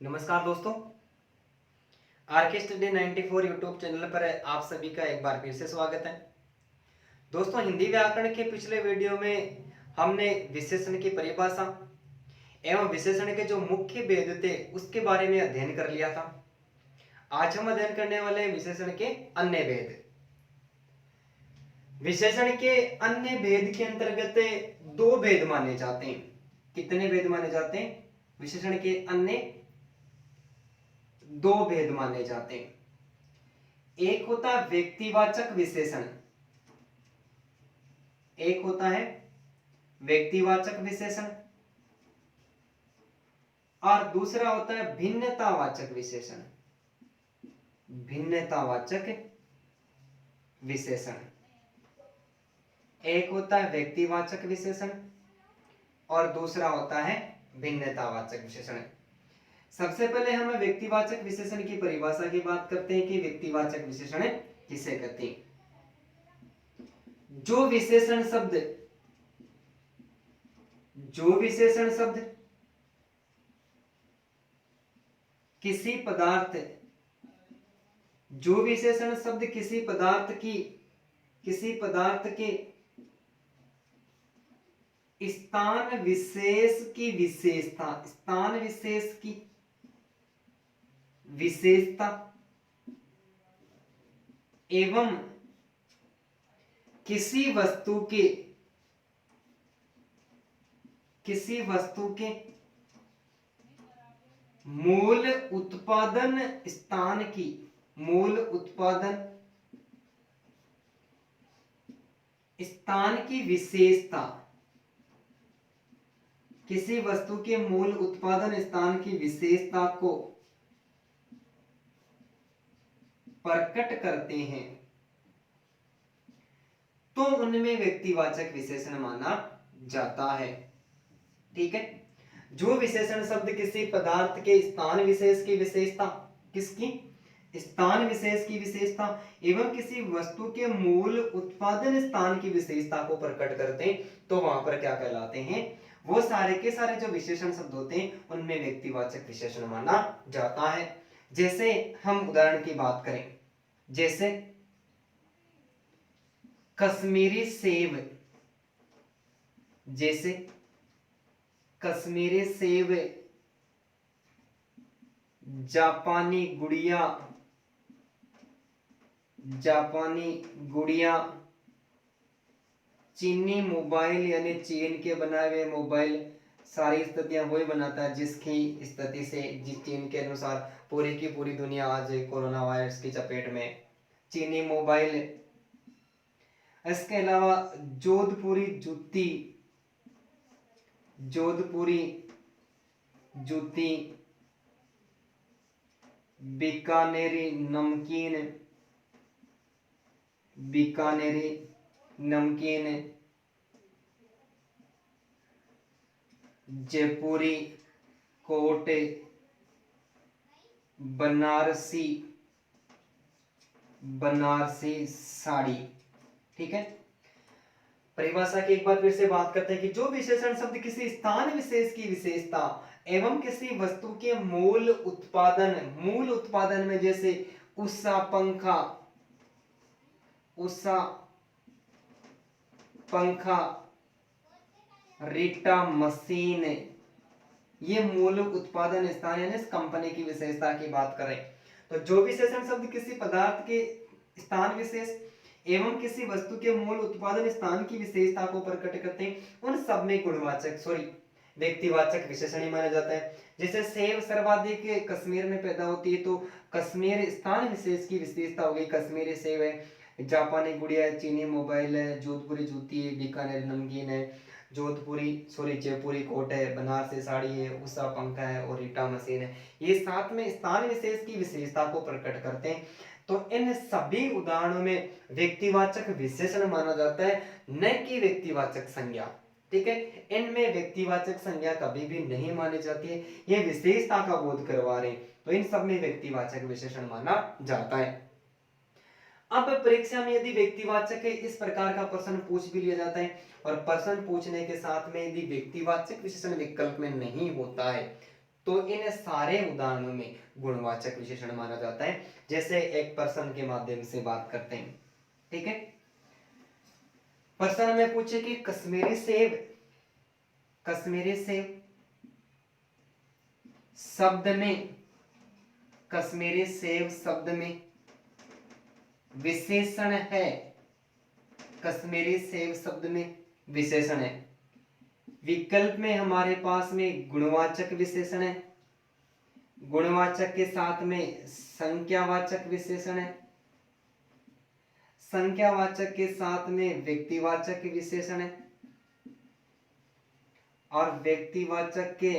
नमस्कार दोस्तों, R K study 94 YouTube channel पर आप सभी का एक बार फिर से स्वागत है। दोस्तों, हिंदी व्याकरण के पिछले वीडियो में हमने विशेषण की परिभाषा एवं विशेषण के जो मुख्य भेद थे उसके बारे में अध्ययन कर लिया था। आज हम अध्ययन करने वाले हैं विशेषण के अन्य भेद। विशेषण के अन्य भेद के अंतर्गत दो भेद माने जाते हैं। कितने भेद माने जाते हैं? विशेषण के अन्य दो भेद माने जाते हैं। एक होता है व्यक्तिवाचक विशेषण, एक होता है व्यक्तिवाचक विशेषण और दूसरा होता है भिन्नतावाचक विशेषण। भिन्नतावाचक विशेषण, एक होता है व्यक्तिवाचक विशेषण और दूसरा होता है भिन्नतावाचक विशेषण। सबसे पहले हम व्यक्तिवाचक विशेषण की परिभाषा की बात करते हैं कि व्यक्तिवाचक विशेषण किसे कहते हैं। जो विशेषण शब्द किसी पदार्थ के स्थान विशेष की विशेषता एवं किसी वस्तु के मूल उत्पादन स्थान की विशेषता, किसी वस्तु के मूल उत्पादन स्थान की विशेषता को प्रकट करते हैं तो उनमें व्यक्तिवाचक विशेषण माना जाता है। ठीक है। जो विशेषण शब्द किसी पदार्थ के स्थान विशेष की विशेषता एवं किसी वस्तु के मूल उत्पादन स्थान की विशेषता को प्रकट करते हैं तो वहां पर क्या कहलाते हैं? वो सारे के सारे जो विशेषण शब्द होते हैं उनमें व्यक्तिवाचक विशेषण माना जाता है। जैसे हम उदाहरण की बात करें, जैसे कश्मीरी सेब, जापानी गुड़िया, चीनी मोबाइल यानी चीन के बनाए हुए मोबाइल। सारी स्थितियां वही बनाता है जिसकी स्थिति से जिस चीन के अनुसार पूरी की पूरी दुनिया आज कोरोना वायरस की चपेट में। चीनी मोबाइल। इसके अलावा जोधपुरी जूती, बीकानेरी नमकीन, जयपुरी कोट, बनारसी साड़ी। ठीक है। परिभाषा की एक बार फिर से बात करते हैं कि जो विशेषण शब्द किसी स्थान विशेष की विशेषता एवं किसी वस्तु के मूल उत्पादन में, जैसे उषा पंखा, रीटा मशीन, ये मूल उत्पादन स्थान यानी इस कंपनी की विशेषता की बात करें तो जो विशेषण शब्द किसी पदार्थ के स्थान विशेष एवं किसी वस्तु के मूल उत्पादन स्थान की विशेषता को प्रकट करते हैं उन सब में व्यक्तिवाचक विशेषण ही माना जाता है। जैसे सेब सर्वाधिक कश्मीर में पैदा होती है तो कश्मीर स्थान विशेष की विशेषता हो गई, कश्मीरी सेब है, जापानी गुड़िया है, चीनी मोबाइल है, जोधपुरी जूती है, बीकानेर नमकीन है, जयपुरी कोट है, बनारसी साड़ी है, उषा पंखा है और रीटा मशीन है। ये साथ में स्थान विशेष की विशेषता को प्रकट करते हैं तो इन सभी उदाहरणों में व्यक्तिवाचक विशेषण माना जाता है, न कि व्यक्तिवाचक संज्ञा। ठीक है। इनमें व्यक्तिवाचक संज्ञा कभी भी नहीं मानी जाती है, ये विशेषता का बोध करवा रहे हैं तो इन सब में व्यक्तिवाचक विशेषण माना जाता है। अब परीक्षा में यदि व्यक्तिवाचक है इस प्रकार का प्रश्न पूछ भी लिया जाता है और प्रश्न पूछने के साथ में यदि व्यक्तिवाचक विशेषण विकल्प में नहीं होता है तो इन सारे उदाहरणों में गुणवाचक विशेषण माना जाता है। जैसे एक पर्सन के माध्यम से बात करते हैं, ठीक है। पर्सन में पूछे कि कश्मीरी सेब शब्द में, कश्मीरी सेब शब्द में विशेषण है, कश्मीरी सेब शब्द में विशेषण है। विकल्प में हमारे पास में गुणवाचक विशेषण है, गुणवाचक के साथ में संख्यावाचक विशेषण है, संख्यावाचक के साथ में व्यक्तिवाचक विशेषण है, और व्यक्तिवाचक के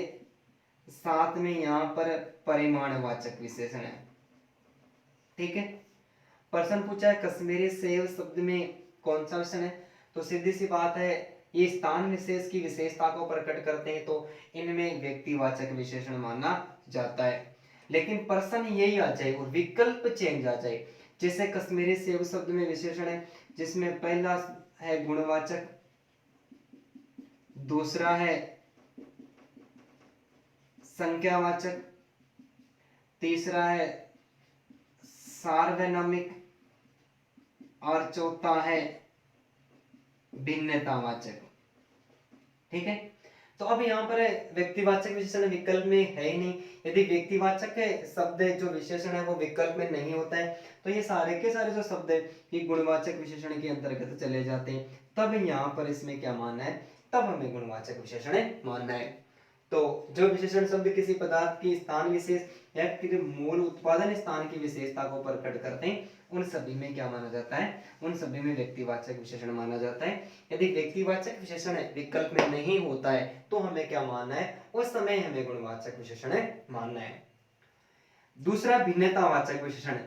साथ में यहां पर परिमाणवाचक विशेषण है, ठीक है। प्रश्न पूछा है कश्मीरी सेब शब्द में कौन सा विशेषण है, तो सीधी सी बात है ये स्थान विशेष की विशेषता को प्रकट करते हैं, तो इनमें व्यक्तिवाचक विशेषण माना जाता है। लेकिन प्रश्न यही आ जाए और विकल्प चेंज आ जाए, जैसे कश्मीरी सेब शब्द में विशेषण है जिसमें पहला है गुणवाचक, दूसरा है संख्यावाचक, तीसरा है सार्वनामिक, और चौथा है भिन्नतावाचक, ठीक है। तो अब यहाँ पर व्यक्तिवाचक विशेषण विकल्प में है ही नहीं। यदि व्यक्तिवाचक शब्द जो विशेषण है वो विकल्प में नहीं होता है, तो ये सारे के सारे जो शब्द है ये गुणवाचक विशेषण के अंतर्गत चले जाते हैं। तब यहाँ पर इसमें क्या मानना है, तब हमें गुणवाचक विशेषण मानना है। तो जो विशेषण शब्द किसी पदार्थ की स्थान विशेष या किसी मूल उत्पादन स्थान की विशेषता को प्रकट करते हैं, उन सभी में क्या माना जाता है, उन सभी में व्यक्तिवाचक विशेषण माना जाता है। यदि व्यक्तिवाचक विशेषण विकल्प में नहीं होता है तो हमें क्या मानना है, उस समय हमें गुणवाचक विशेषण मानना है। दूसरा भिन्नतावाचक विशेषण।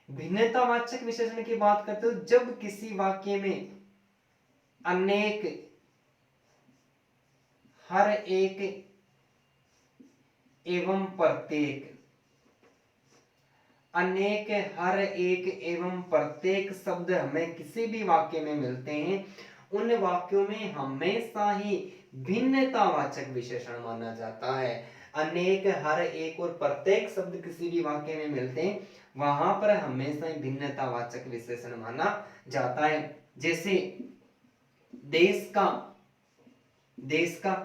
भिन्नतावाचक विशेषण की बात करते हो जब किसी वाक्य में अनेक, हर एक एवं प्रत्येक, अनेक, हर एक एवं प्रत्येक शब्द हमें किसी भी वाक्य में मिलते हैं, उन वाक्यों में हमेशा ही भिन्नतावाचक विशेषण माना जाता है। अनेक, हर एक और प्रत्येक शब्द किसी भी वाक्य में मिलते हैं, वहां पर हमेशा ही भिन्नतावाचक विशेषण माना जाता है। जैसे देश का, देश का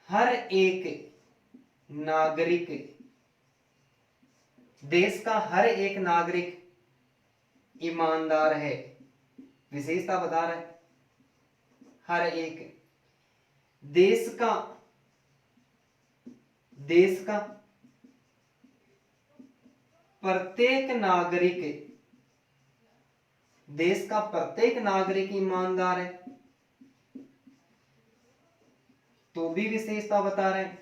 हर एक नागरिक, देश का हर एक नागरिक ईमानदार है, विशेषता बता रहा है हर एक। देश का, देश का प्रत्येक नागरिक, देश का प्रत्येक नागरिक ईमानदार है, तो भी विशेषता बता रहे हैं।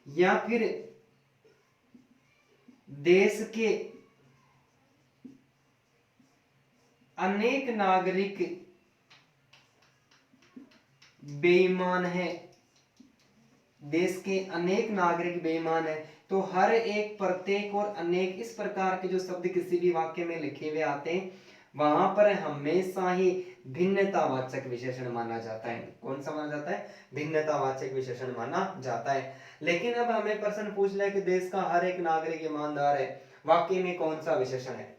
या फिर देश के अनेक नागरिक बेईमान है, देश के अनेक नागरिक बेईमान है, तो हर एक, प्रत्येक और अनेक इस प्रकार के जो शब्द किसी भी वाक्य में लिखे हुए आते हैं, वहां पर हमेशा ही भिन्नतावाचक विशेषण माना जाता है। कौन सा माना जाता है, भिन्नतावाचक विशेषण माना जाता है। लेकिन अब हमें प्रश्न पूछ लिया कि देश का हर एक नागरिक ईमानदार है, वाक्य में कौन सा विशेषण है,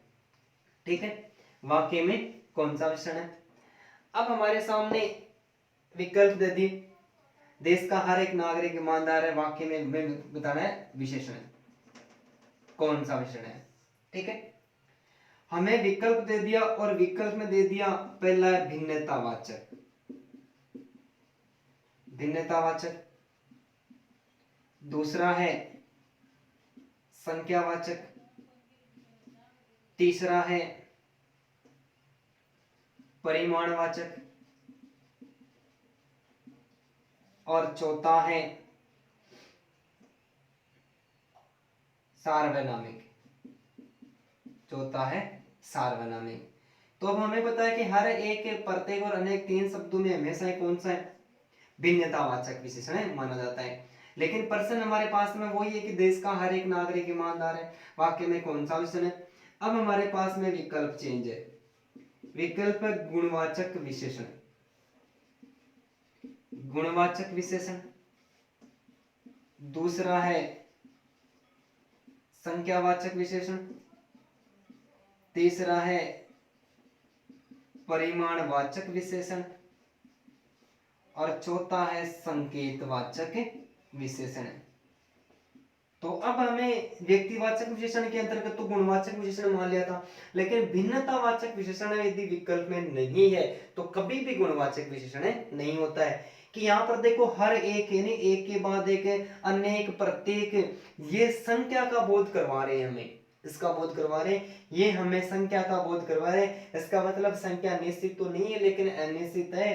ठीक है, वाक्य में कौन सा विशेषण है। अब हमारे सामने विकल्प दे दिए, देश का हर एक नागरिक ईमानदार है, वाक्य में बताना है विशेषण कौन सा विशेषण है, ठीक है। हमें विकल्प दे दिया और विकल्प में दे दिया पहला है भिन्नतावाचक, भिन्नतावाचक, दूसरा है संख्यावाचक, तीसरा है परिमाणवाचक, और चौथा है सार्वनामिक, चौथा है सार्वनामिक। तो अब हमें पता है कि हर एक, प्रत्येक और अनेक तीन शब्दों में हमेशा कौन सा है, भिन्नतावाचक विशेषण माना जाता है। लेकिन प्रश्न हमारे पास में वही है कि देश का हर एक नागरिक ईमानदार है, वाक्य में कौन सा विशेषण है। अब हमारे पास में विकल्प चेंज है, विकल्प गुणवाचक विशेषण, गुणवाचक विशेषण, दूसरा है संख्यावाचक विशेषण, तीसरा है परिमाणवाचक विशेषण और चौथा है संकेतवाचक विशेषण। तो अब हमें व्यक्तिवाचक विशेषण के अंतर्गत तो गुणवाचक विशेषण मान लिया था, लेकिन भिन्नतावाचक विशेषण यदि विकल्प में नहीं है तो कभी भी गुणवाचक विशेषण नहीं होता है। कि यहाँ पर देखो हर एक यानी एक के बाद एक अनेक प्रत्येक ये संख्या का बोध करवा रहे हैं हमें, इसका बोध करवा रहे हैं, ये हमें संख्या का बोध करवा रहे हैं। इसका मतलब संख्या निश्चित तो नहीं है लेकिन अनिश्चित है।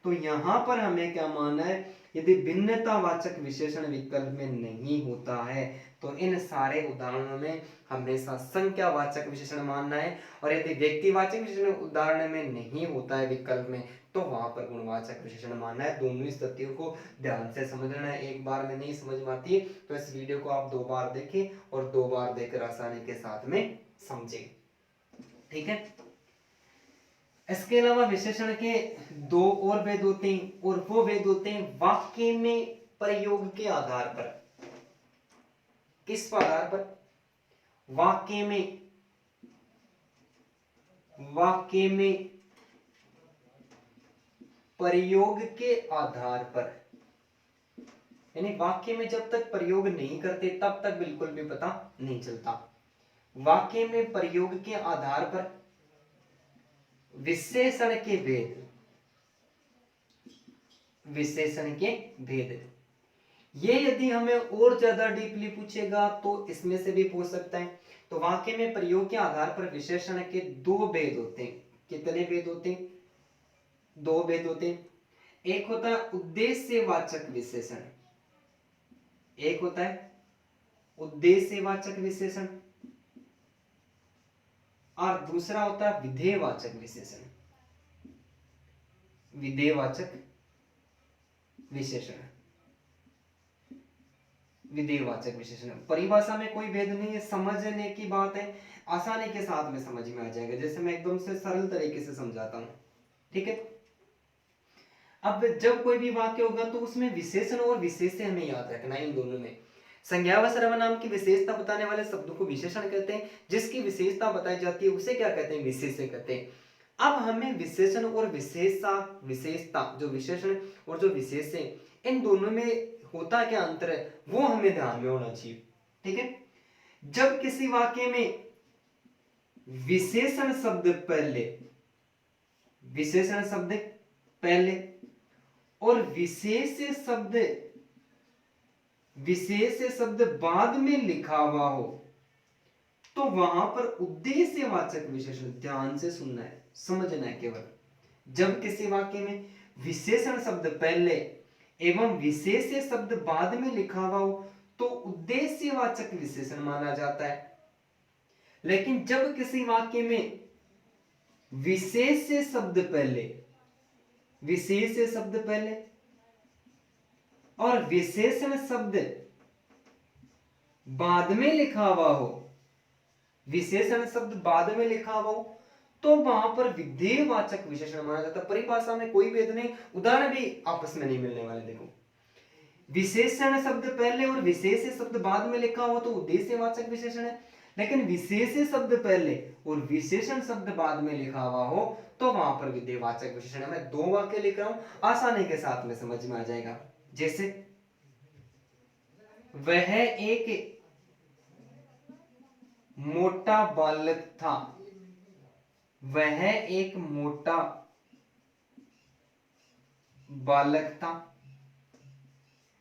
तो यहाँ पर हमें क्या मानना है, यदि भिन्नतावाचक विशेषण विकल्प में नहीं होता है तो इन सारे उदाहरणों में हमेशा संख्यावाचक विशेषण मानना है, और यदि व्यक्तिवाचक विशेषण उदाहरण में नहीं होता है विकल्प में तो वहां पर गुणवाचक विशेषण मानना है। दोनों स्थितियों को ध्यान से समझना है, एक बार में नहीं समझ में आती है तो इस वीडियो को आप 2 बार देखें और 2 बार देखकर आसानी के साथ में समझें। ठीक है, इसके अलावा विशेषण के 2 और भेद होते हैं, और वो भेद होते हैं वाक्य में प्रयोग के आधार पर। किस आधार पर? वाक्य में प्रयोग के आधार पर, यानी वाक्य में जब तक प्रयोग नहीं करते तब तक बिल्कुल भी पता नहीं चलता। वाक्य में प्रयोग के आधार पर विशेषण के भेद, विशेषण के भेद, ये यदि हमें और ज्यादा डीपली पूछेगा तो इसमें से भी पूछ सकता है। तो वाक्य में प्रयोग के आधार पर विशेषण के 2 भेद होते हैं। कितने भेद होते हैं? 2 भेद होते हैं। एक होता है उद्देश्यवाचक विशेषण, एक होता है उद्देश्यवाचक विशेषण और दूसरा होता है विधेयवाचक विशेषण। विधेयवाचक विशेषण, विधेयवाचक विशेषण परिभाषा में कोई भेद नहीं है, समझने की बात है, आसानी के साथ में समझ में आ जाएगा। जैसे मैं एकदम से सरल तरीके से समझाता हूं। ठीक है, अब जब कोई भी वाक्य होगा तो उसमें विशेषण और विशेष्य हमें याद रखना है। इन दोनों में संज्ञा व सर्वनाम की विशेषता बताने वाले शब्दों को विशेषण कहते हैं, जिसकी विशेषता बताई जाती है उसे क्या कहते हैं? विशेष्य कहते हैं। अब हमें विशेषण और विशेषता, जो विशेषण और जो विशेष्य, इन दोनों में होता क्या अंतर है वो हमें ध्यान में होना चाहिए। ठीक है, जब किसी वाक्य में विशेषण शब्द पहले, विशेषण शब्द पहले और विशेष शब्द बाद में लिखा हुआ हो तो वहां पर उद्देश्यवाचक विशेषण, ध्यान से सुनना है, समझना है केवल। जब किसी वाक्य में विशेषण शब्द पहले एवं विशेष शब्द बाद में लिखा हुआ हो तो उद्देश्यवाचक विशेषण माना जाता है। लेकिन जब किसी वाक्य में विशेष शब्द पहले और विशेषण शब्द बाद में लिखा हुआ हो, विशेषण शब्द बाद में लिखा हुआ हो तो वहां पर विधेयवाचक विशेषण माना जाता है। परिभाषा में कोई भेद नहीं, उदाहरण भी आपस में नहीं मिलने वाले। देखो, विशेषण शब्द पहले और विशेष शब्द बाद में लिखा हो तो उद्देश्यवाचक विशेषण है, लेकिन विशेष शब्द पहले और विशेषण शब्द बाद में लिखा हुआ हो तो वहां पर विधेयवाचक विशेषण है। मैं 2 वाक्य लिख रहा हूं, आसानी के साथ में समझ में आ जाएगा। जैसे वह एक मोटा बालक था, वह एक मोटा बालक था।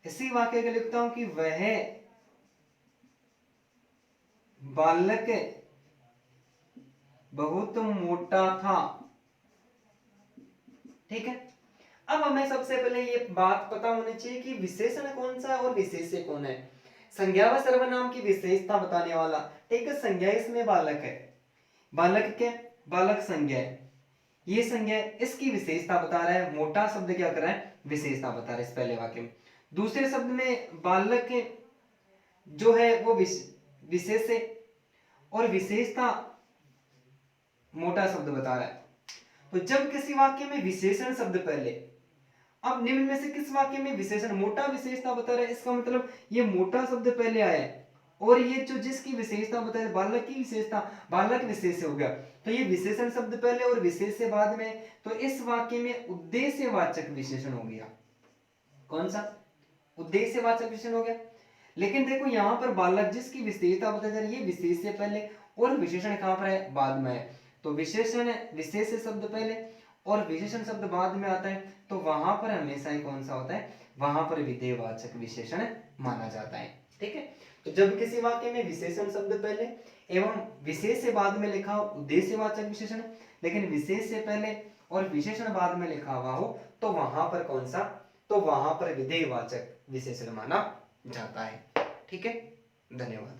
इसी वाक्य को लिखता हूं कि वह बालक बहुत मोटा था। ठीक है, अब हमें सबसे पहले ये बात पता होनी चाहिए कि विशेषण कौन सा है और विशेष्य कौन है। संज्ञा व सर्वनाम की विशेषता बताने वाला, ठीक है, संज्ञा इसमें बालक है, बालक क्या? बालक संज्ञा है, ये संज्ञा है, इसकी विशेषता बता रहा है। मोटा शब्द क्या कर रहा है? विशेषता बता रहा है इस पहले वाक्य में। दूसरे शब्द में बालक जो है वो विशेष है और विशेषता मोटा शब्द बता रहा है। तो जब किसी वाक्य में विशेषण शब्द पहले अब निम्न में से किस वाक्य में विशेषण मोटा विशेषता बता रहा है, इसका मतलब ये मोटा शब्द पहले आया है और ये जो जिसकी विशेषता बता रहा है बालक की विशेषता, बालक विशेष हो गया, तो ये विशेषण शब्द पहले और विशेष से बाद में, तो इस वाक्य में उद्देश्यवाचक विशेषण हो गया। कौन सा? उद्देश्यवाचक विशेषण हो गया। लेकिन देखो यहाँ पर बालक जिसकी विशेषता बताई जा रही है विशेष से पहले और विशेषण कहां पर है? बाद में है। तो विशेषण विशेष शब्द पहले और विशेषण शब्द बाद में आता है, तो वहां पर हमेशा ही कौन सा होता है? वहां पर विधेयवाचक विशेषण माना जाता है। ठीक है, तो जब किसी वाक्य में विशेषण शब्द पहले एवं विशेष से बाद में लिखा हो उद्देश्यवाचक विशेषण, लेकिन विशेष से पहले और विशेषण बाद में लिखा हुआ हो, तो वहां पर कौन सा? तो वहां पर विधेयवाचक विशेषण माना जाता है। ठीक है, धन्यवाद।